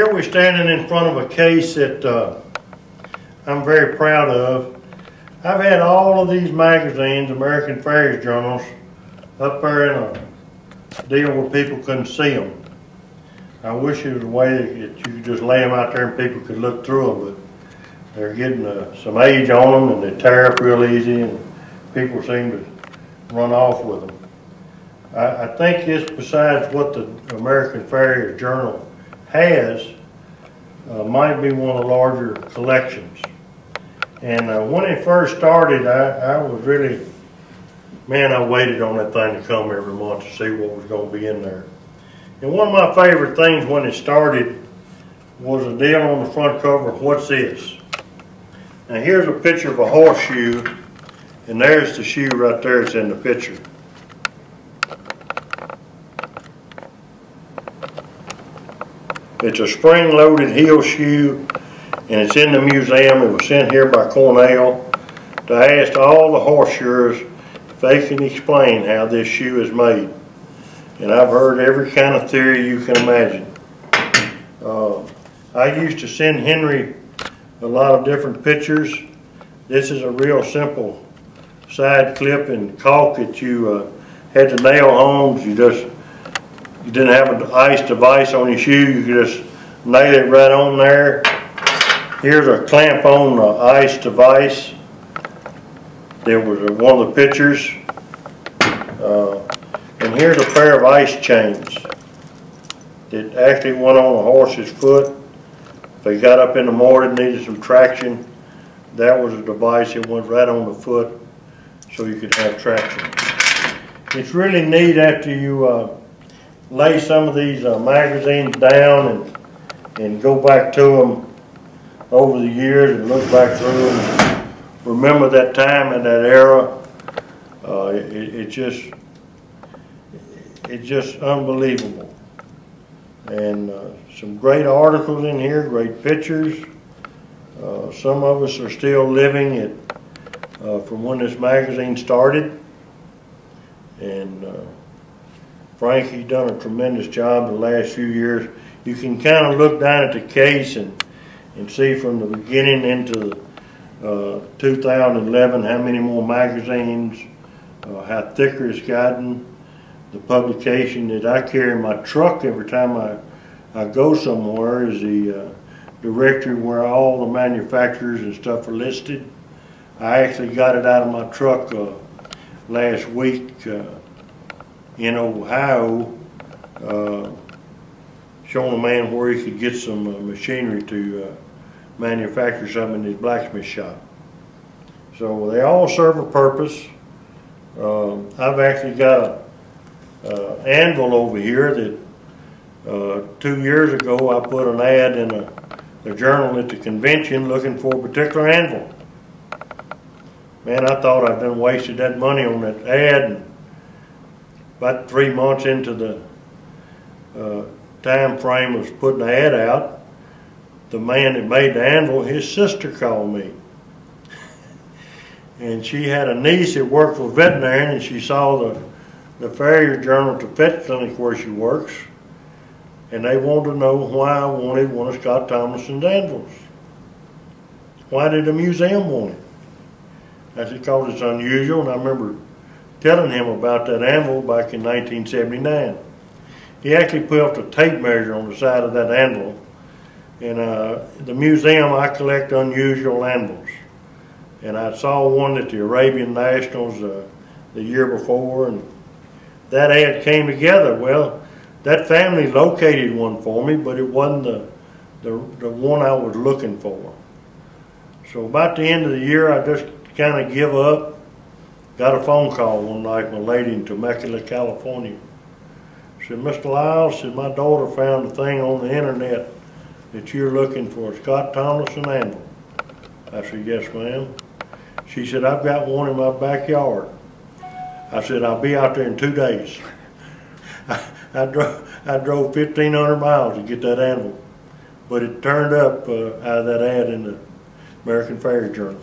Here we're standing in front of a case that I'm very proud of. I've had all of these magazines, American Farriers Journals, up there in a deal where people couldn't see them. I wish there was a way that you could just lay them out there and people could look through them, but they're getting some age on them and they tear up real easy and people seem to run off with them. I think this, besides what the American Farriers Journal has, might be one of the larger collections. And when it first started, I was really, man, I waited on that thing to come every month to see what was going to be in there. And one of my favorite things when it started was a deal on the front cover, what's this? Now here's a picture of a horseshoe, and there's the shoe right there that's in the picture. It's a spring-loaded heel shoe, and it's in the museum. It was sent here by Cornell to ask all the horseshoers if they can explain how this shoe is made. And I've heard every kind of theory you can imagine. I used to send Henry a lot of different pictures. This is a real simple side clip and caulk that you had to nail home. You didn't have an ice device on your shoe. You could just nail it right on there. Here's a clamp on ice device. There was one of the pictures. And here's a pair of ice chains that actually went on a horse's foot. If they got up in the morning, needed some traction, that was a device that went right on the foot so you could have traction. It's really neat after you lay some of these magazines down and go back to them over the years and look back through them and remember that time and that era. It's just unbelievable. And some great articles in here, great pictures. Some of us are still living from when this magazine started. And Frank, he's done a tremendous job in the last few years. You can kind of look down at the case and see from the beginning into 2011 how many more magazines, how thicker it's gotten. The publication that I carry in my truck every time I go somewhere is the directory where all the manufacturers and stuff are listed. I actually got it out of my truck last week in Ohio, showing a man where he could get some machinery to manufacture something in his blacksmith shop. So they all serve a purpose. I've actually got an anvil over here that 2 years ago I put an ad in a journal at the convention looking for a particular anvil. Man, I thought I'd done wasted that money on that ad. And about 3 months into the time frame of putting the ad out, the man that made the anvil, his sister called me. And she had a niece that worked for a veterinarian, and she saw the Farriers Journal at the vet clinic where she works, and they wanted to know why I wanted one of Scott Thompson's anvils. Why did the museum want it? I said, because it's unusual, and I remember telling him about that anvil back in 1979. He actually put up the tape measure on the side of that anvil. And the museum, I collect unusual anvils. And I saw one at the Arabian Nationals the year before, and that ad came together. Well, that family located one for me, but it wasn't the one I was looking for. So about the end of the year, I just kind of give up. Got a phone call one night from a lady in Temecula, California. She said, Mr. Liles, said, my daughter found a thing on the internet that you're looking for, a Scott Thompson anvil. I said, yes, ma'am. She said, I've got one in my backyard. I said, I'll be out there in 2 days. I drove 1,500 miles to get that anvil, but it turned up out of that ad in the American Farriers Journal.